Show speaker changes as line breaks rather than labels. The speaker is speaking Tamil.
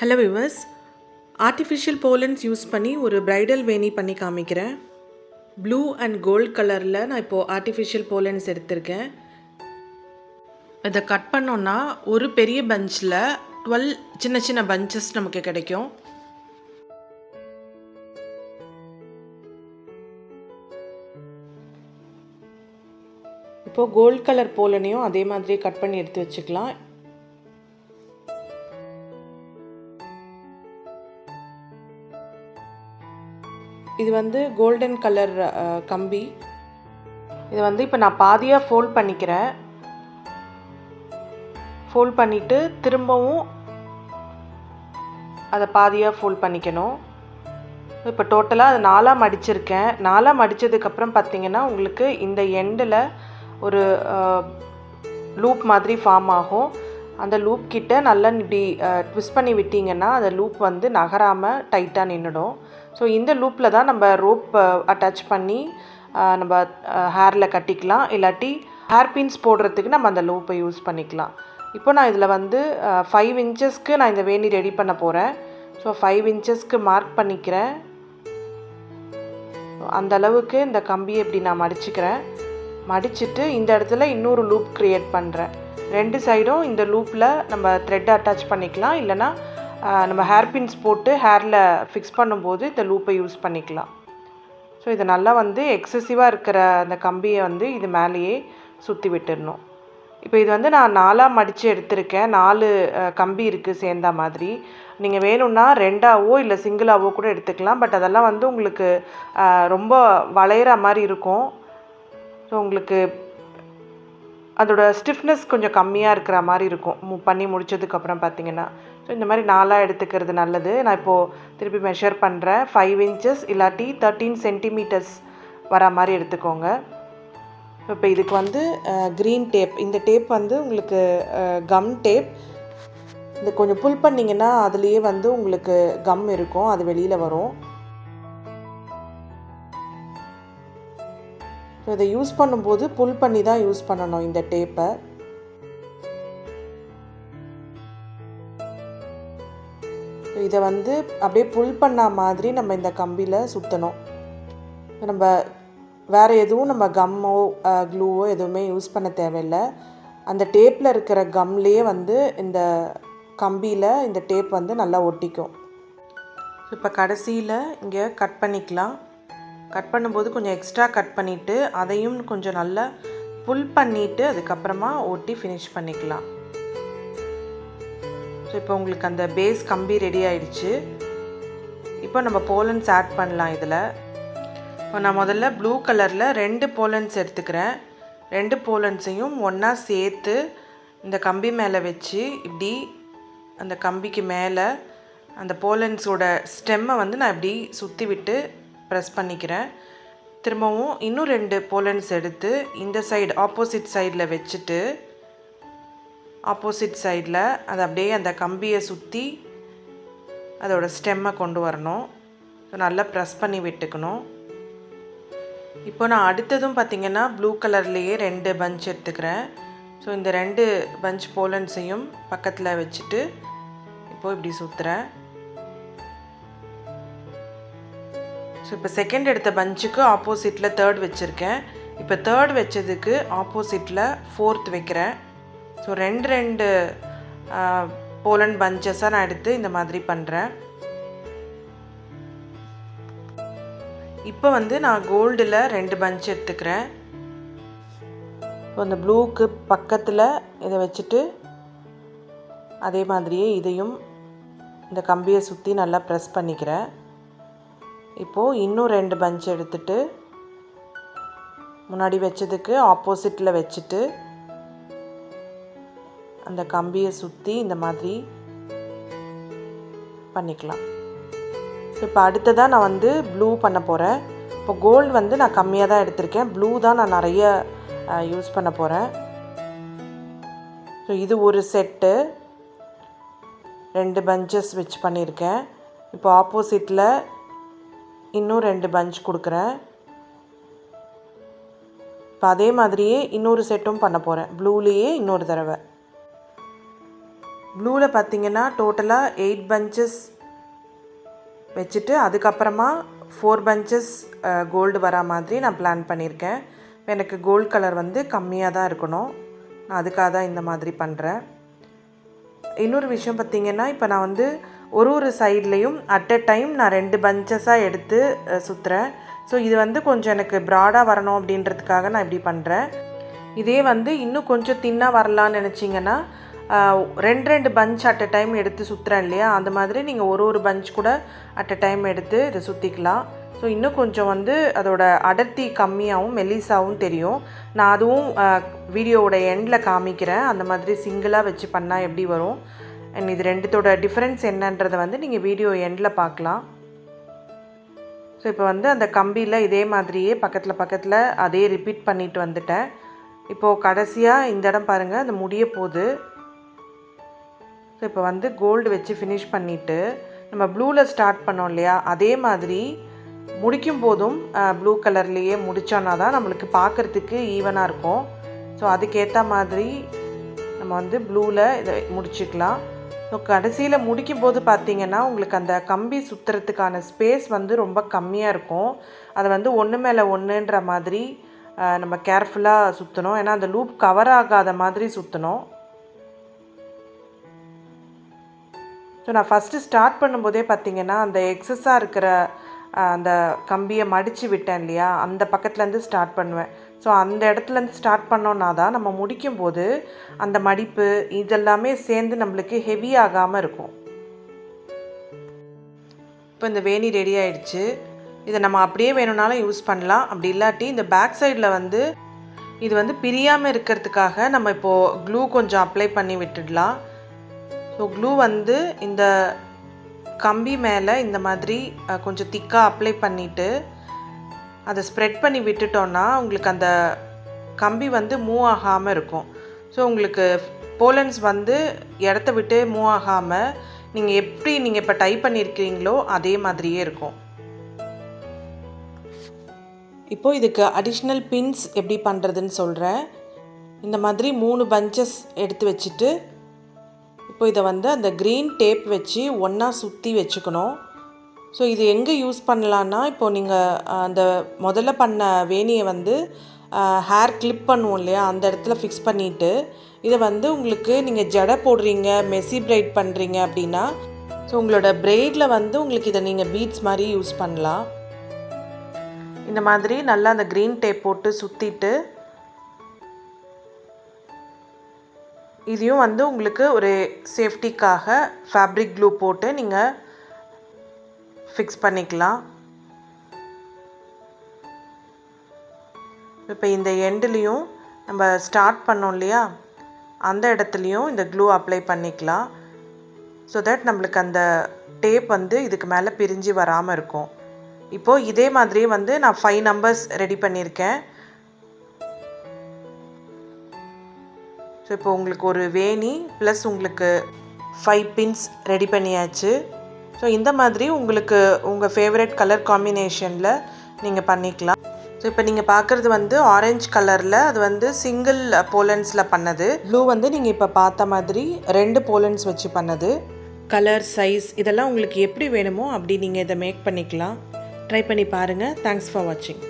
Hello viewers, artificial pollens use பண்ணி ஒரு பிரைடல் வேணி பண்ணி காமிக்கிறேன். ப்ளூ அண்ட் கோல்ட் கலரில் நான் இப்போது ஆர்டிஃபிஷியல் போலன்ஸ் எடுத்திருக்கேன். இதை கட் பண்ணோன்னா ஒரு பெரிய பஞ்சில் 12 சின்ன சின்ன பஞ்சஸ் நமக்கு கிடைக்கும். இப்போது கோல்ட் கலர் போலனையும் அதே மாதிரி கட் பண்ணி எடுத்து வச்சுக்கலாம். இது வந்து கோல்டன் கலர் கம்பி. இது வந்து இப்போ நான் பாதியாக ஃபோல்ட் பண்ணிக்கிறேன். ஃபோல்ட் பண்ணிவிட்டு திரும்பவும் அதை பாதியாக ஃபோல்ட் பண்ணிக்கணும். இப்போ டோட்டலாக அதை 4ஆக மடிச்சிருக்கேன். 4ஆக மடித்ததுக்கப்புறம் பார்த்திங்கன்னா உங்களுக்கு இந்த எண்டில் ஒரு லூப் மாதிரி ஃபார்ம் ஆகும். அந்த லூப் கிட்ட நல்லா இப்படி ட்விஸ்ட் பண்ணி விட்டிங்கன்னா அந்த லூப் வந்து நகராமல் டைட்டாக நின்றுடும். ஸோ இந்த லூப்பில் தான் நம்ம ரோப் அட்டாச் பண்ணி நம்ம ஹேரில் கட்டிக்கலாம். இல்லாட்டி ஹேர் பின்ஸ் போடுறதுக்கு நம்ம அந்த லூப்பை யூஸ் பண்ணிக்கலாம். இப்போ நான் இதில் வந்து 5 இன்ச்சஸ்க்கு நான் இந்த வேணி ரெடி பண்ண போகிறேன். ஸோ 5 இன்ச்சஸ்க்கு மார்க் பண்ணிக்கிறேன். அந்த அளவுக்கு இந்த கம்பியை இப்படி நான் மடிச்சுக்கிறேன். மடிச்சுட்டு இந்த இடத்துல இன்னொரு லூப் க்ரியேட் பண்ணுறேன். 2 சைடும் இந்த லூப்பில் நம்ம த்ரெட் அட்டாச் பண்ணிக்கலாம். இல்லைனா நம்ம ஹேர் பின்ஸ் போட்டு ஹேரில் ஃபிக்ஸ் பண்ணும்போது இந்த லூப்பை யூஸ் பண்ணிக்கலாம். ஸோ இது நல்லா வந்து எக்ஸசிவாக இருக்கிற அந்த கம்பியை வந்து இது மேலேயே சுற்றி விட்டுடணும். இப்போ இது வந்து நான் 4ஆக மடித்து எடுத்திருக்கேன். 4 கம்பி இருக்குது சேர்ந்த மாதிரி. நீங்கள் வேணும்னா 2ஆவோ இல்லை சிங்கிளாவோ கூட எடுத்துக்கலாம். பட் அதெல்லாம் வந்து உங்களுக்கு ரொம்ப வளையிற மாதிரி இருக்கும். ஸோ உங்களுக்கு அதோட ஸ்டிஃப்னஸ் கொஞ்சம் கம்மியாக இருக்கிற மாதிரி இருக்கும் பண்ணி முடித்ததுக்கப்புறம் பார்த்திங்கன்னா. ஸோ இந்த மாதிரி 4ஆக எடுத்துக்கிறது நல்லது. நான் இப்போது திருப்பி மெஷர் பண்ணுறேன். 5 இன்ச்சஸ் இல்லாட்டி 13 சென்டிமீட்டர்ஸ் வர மாதிரி எடுத்துக்கோங்க. இப்போ இதுக்கு வந்து க்ரீன் டேப், இந்த டேப் வந்து உங்களுக்கு கம் டேப். இது கொஞ்சம் புல் பண்ணிங்கன்னா அதுலேயே வந்து உங்களுக்கு கம் இருக்கும், அது வெளியில் வரும். ஸோ இதை யூஸ் பண்ணும்போது புல் பண்ணி தான் யூஸ் பண்ணணும் இந்த டேப்பை. இதை வந்து அப்படியே புல் பண்ண மாதிரி நம்ம இந்த கம்பியில் சுற்றணும். நம்ம வேறு எதுவும் நம்ம கம்மோ க்ளூவோ எதுவுமே யூஸ் பண்ண தேவையில்லை. அந்த டேப்பில் இருக்கிற கம்லேயே வந்து இந்த கம்பியில் இந்த டேப் வந்து நல்லா ஒட்டிக்கும். இப்போ கடைசியில் இங்கே கட் பண்ணிக்கலாம். கட் பண்ணும்போது கொஞ்சம் எக்ஸ்ட்ரா கட் பண்ணிவிட்டு அதையும் கொஞ்சம் நல்லா புல் பண்ணிவிட்டு அதுக்கப்புறமா ஒட்டி ஃபினிஷ் பண்ணிக்கலாம். ஸோ இப்போ உங்களுக்கு அந்த பேஸ் கம்பி ரெடி ஆகிடுச்சு. இப்போ நம்ம போலன்ஸ் ஆட் பண்ணலாம் இதில். இப்போ நான் முதல்ல ப்ளூ கலரில் 2 போலன்ஸ் எடுத்துக்கிறேன். 2 போலன்ஸையும் ஒன்றா சேர்த்து இந்த கம்பி மேலே வச்சு இப்படி அந்த கம்பிக்கு மேலே அந்த போலன்ஸோட ஸ்டெம்மை வந்து நான் இப்படி சுற்றி விட்டு ப்ரெஸ் பண்ணிக்கிறேன். திரும்பவும் இன்னும் 2 போலன்ஸ் எடுத்து இந்த சைடு ஆப்போசிட் சைடில் வச்சுட்டு ஆப்போசிட் சைடில் அதை அப்படியே அந்த கம்பியை சுற்றி அதோட ஸ்டெம்மை கொண்டு வரணும். ஸோ நல்லா ப்ரெஸ் பண்ணி விட்டுக்கணும். இப்போ நான் அடுத்ததும் பார்த்திங்கன்னா ப்ளூ கலர்லேயே 2 பஞ்ச் எடுத்துக்கிறேன். ஸோ இந்த 2 பஞ்ச் போலன்ஸையும் பக்கத்தில் வச்சுட்டு இப்போது இப்படி சுற்றுறேன். ஸோ இப்போ செகண்ட் எடுத்த பஞ்சுக்கு ஆப்போசிட்டில் 3rd வச்சுருக்கேன். இப்போ 3rd வச்சதுக்கு ஆப்போசிட்டில் 4th வைக்கிறேன். ஸோ 2 போலன் பஞ்சஸாக நான் எடுத்து இந்த மாதிரி பண்ணுறேன். இப்போ வந்து நான் கோல்டில் 2 பஞ்ச் எடுத்துக்கிறேன். இப்போ அந்த ப்ளூக்கு பக்கத்தில் இதை வச்சுட்டு அதே மாதிரியே இதையும் இந்த கம்பியை சுற்றி நல்லா ப்ரெஸ் பண்ணிக்கிறேன். இப்போது இன்னும் 2 பஞ்ச் எடுத்துட்டு முன்னாடி வச்சதுக்கு ஆப்போசிட்டில் வச்சுட்டு அந்த கம்பியை சுற்றி இந்த மாதிரி பண்ணிக்கலாம். இப்போ அடுத்ததாக நான் வந்து ப்ளூ பண்ண போகிறேன். இப்போ கோல்டு வந்து நான் கம்மியாக தான் எடுத்திருக்கேன். ப்ளூ தான் நான் நிறைய யூஸ் பண்ண போகிறேன். ஸோ இது ஒரு செட்டு 2 பஞ்சஸ் வச்சு பண்ணியிருக்கேன். இப்போ ஆப்போசிட்டில் இன்னும் 2 பஞ்ச் கொடுக்குறேன். இப்போ அதே மாதிரியே இன்னொரு செட்டும் பண்ண போகிறேன். ப்ளூலேயே இன்னொரு தடவை. ப்ளூவில் பார்த்திங்கன்னா டோட்டலாக 8 பஞ்சஸ் வச்சுட்டு அதுக்கப்புறமா 4 பஞ்சஸ் கோல்டு வரா மாதிரி நான் பிளான் பண்ணியிருக்கேன். எனக்கு கோல்டு கலர் வந்து கம்மியாக தான் இருக்கணும். நான் அதுக்காக தான் இந்த மாதிரி பண்ணுறேன். இன்னொரு விஷயம் பார்த்திங்கன்னா, இப்போ நான் வந்து ஒரு சைட்லேயும் அட் அ டைம் நான் 2 பஞ்சஸாக எடுத்து சுற்றுறேன். ஸோ இது வந்து கொஞ்சம் எனக்கு ப்ராடாக வரணும் அப்படின்றதுக்காக நான் இப்படி பண்ணுறேன். இதே வந்து இன்னும் கொஞ்சம் தின்னாக வரலான்னு நினச்சிங்கன்னா 2 பஞ்ச் அட் அ டைம் எடுத்து சுற்றுறேன் இல்லையா, அந்த மாதிரி நீங்கள் ஒரு பஞ்ச் கூட அட் அ டைம் எடுத்து இதை சுற்றிக்கலாம். ஸோ இன்னும் கொஞ்சம் வந்து அதோட அடர்த்தி கம்மியாகவும் மெல்லிசாகவும் தெரியும். நான் அதுவும் வீடியோவோட எண்டில் காமிக்கிறேன். அந்த மாதிரி சிங்கிளாக வச்சு பண்ணால் எப்படி வரும் அண்ட் இது ரெண்டுத்தோட டிஃப்ரென்ஸ் என்னன்றதை வந்து நீங்கள் வீடியோ எண்டில் பார்க்கலாம். ஸோ இப்போ வந்து அந்த கம்பியில் இதே மாதிரியே பக்கத்தில் அதே ரிப்பீட் பண்ணிட்டு வந்துட்டேன். இப்போது கடைசியாக இந்த இடம் பாருங்கள், அது முடிய போகுது. ஸோ இப்போ வந்து கோல்டு வச்சு ஃபினிஷ் பண்ணிவிட்டு நம்ம ப்ளூவில் ஸ்டார்ட் பண்ணோம் இல்லையா, அதே மாதிரி முடிக்கும் போதும் ப்ளூ கலர்லேயே முடித்தோன்னா தான் நம்மளுக்கு பார்க்குறதுக்கு ஈவனாக இருக்கும். ஸோ அதுக்கேற்ற மாதிரி நம்ம வந்து ப்ளூவில் இதை முடிச்சுக்கலாம். ஸோ கடைசியில் முடிக்கும்போது பார்த்திங்கன்னா உங்களுக்கு அந்த கம்பி சுற்றுறதுக்கான ஸ்பேஸ் வந்து ரொம்ப கம்மியாக இருக்கும். அதை வந்து ஒன்று மேலே ஒன்றுன்ற மாதிரி நம்ம கேர்ஃபுல்லாக சுற்றணும். ஏன்னா அந்த லூப் கவர் ஆகாத மாதிரி சுற்றணும். ஸோ நான் ஃபஸ்ட்டு ஸ்டார்ட் பண்ணும்போதே பார்த்திங்கன்னா அந்த எக்ஸஸாக இருக்கிற அந்த கம்பியை மடித்து விட்டேன் இல்லையா, அந்த பக்கத்துலேருந்து ஸ்டார்ட் பண்ணுவேன். ஸோ அந்த இடத்துலேருந்து ஸ்டார்ட் பண்ணோன்னா தான் நம்ம முடிக்கும்போது அந்த மடிப்பு இதெல்லாமே சேர்ந்து நம்மளுக்கு ஹெவி ஆகாமல் இருக்கும். இப்போ இந்த வேணி ரெடி ஆகிடுச்சு. இதை நம்ம அப்படியே வேணும்னாலும் யூஸ் பண்ணலாம். அப்படி இல்லாட்டி இந்த பேக் சைடில் வந்து இது வந்து பிரியாமல் இருக்கிறதுக்காக நம்ம இப்போது க்ளூ கொஞ்சம் அப்ளை பண்ணி விட்டுடலாம். ஸோ க்ளூ வந்து இந்த கம்பி மேலே இந்த மாதிரி கொஞ்சம் திக்காக அப்ளை பண்ணிவிட்டு அதை ஸ்ப்ரெட் பண்ணி விட்டுட்டோன்னா உங்களுக்கு அந்த கம்பி வந்து மூவ் ஆகாமல் இருக்கும். ஸோ உங்களுக்கு போலன்ஸ் வந்து இடத்த விட்டு மூவ் ஆகாமல் நீங்கள் எப்படி நீங்கள் இப்போ டைப் பண்ணியிருக்கிறீங்களோ அதே மாதிரியே இருக்கும். இப்போது இதுக்கு அடிஷ்னல் பின்ஸ் எப்படி பண்ணுறதுன்னு சொல்கிறேன். இந்த மாதிரி 3 பஞ்சஸ் எடுத்து வச்சுட்டு இப்போ இதை வந்து அந்த க்ரீன் டேப் வச்சு ஒன்றா சுற்றி வச்சுக்கணும். ஸோ இது எங்கே யூஸ் பண்ணலான்னா, இப்போது நீங்கள் அந்த முதல்ல பண்ண வேணியை வந்து ஹேர் கிளிப் பண்ணுவோம் இல்லையா, அந்த இடத்துல ஃபிக்ஸ் பண்ணிவிட்டு இதை வந்து உங்களுக்கு நீங்கள் ஜடை போடுறீங்க, மெஸ்ஸி பிரைட் பண்ணுறீங்க அப்படின்னா ஸோ உங்களோட பிரைடில் வந்து உங்களுக்கு இதை நீங்கள் பீட்ஸ் மாதிரி யூஸ் பண்ணலாம். இந்த மாதிரி நல்லா அந்த க்ரீன் டேப் போட்டு சுற்றிட்டு இதையும் வந்து உங்களுக்கு ஒரு சேஃப்டிக்காக ஃபேப்ரிக் க்ளூ போட்டு நீங்கள் ஃபிக்ஸ் பண்ணிக்கலாம். இப்போ இந்த எண்டுலேயும் நம்ம ஸ்டார்ட் பண்ணோம் இல்லையா, அந்த இடத்துலையும் இந்த க்ளூ அப்ளை பண்ணிக்கலாம். ஸோ தட் நம்மளுக்கு அந்த டேப் வந்து இதுக்கு மேலே பிரிஞ்சு வராமல் இருக்கும். இப்போது இதே மாதிரியே வந்து நான் 5 நம்பர்ஸ் ரெடி பண்ணியிருக்கேன். ஸோ இப்போ உங்களுக்கு ஒரு வேணி ப்ளஸ் உங்களுக்கு 5 பின்ஸ் ரெடி பண்ணியாச்சு. ஸோ இந்த மாதிரி உங்களுக்கு உங்கள் ஃபேவரட் கலர் காம்பினேஷனில் நீங்கள் பண்ணிக்கலாம். ஸோ இப்போ நீங்கள் பார்க்குறது வந்து ஆரஞ்சு கலரில், அது வந்து சிங்கிள் போலன்ஸில் பண்ணது. ப்ளூ வந்து நீங்கள் இப்போ பார்த்த மாதிரி 2 போலன்ஸ் வச்சு பண்ணது. கலர், சைஸ் இதெல்லாம் உங்களுக்கு எப்படி வேணுமோ அப்படி நீங்கள் இதை மேக் பண்ணிக்கலாம். ட்ரை பண்ணி பாருங்கள். தேங்க்ஸ் ஃபார் வாட்சிங்.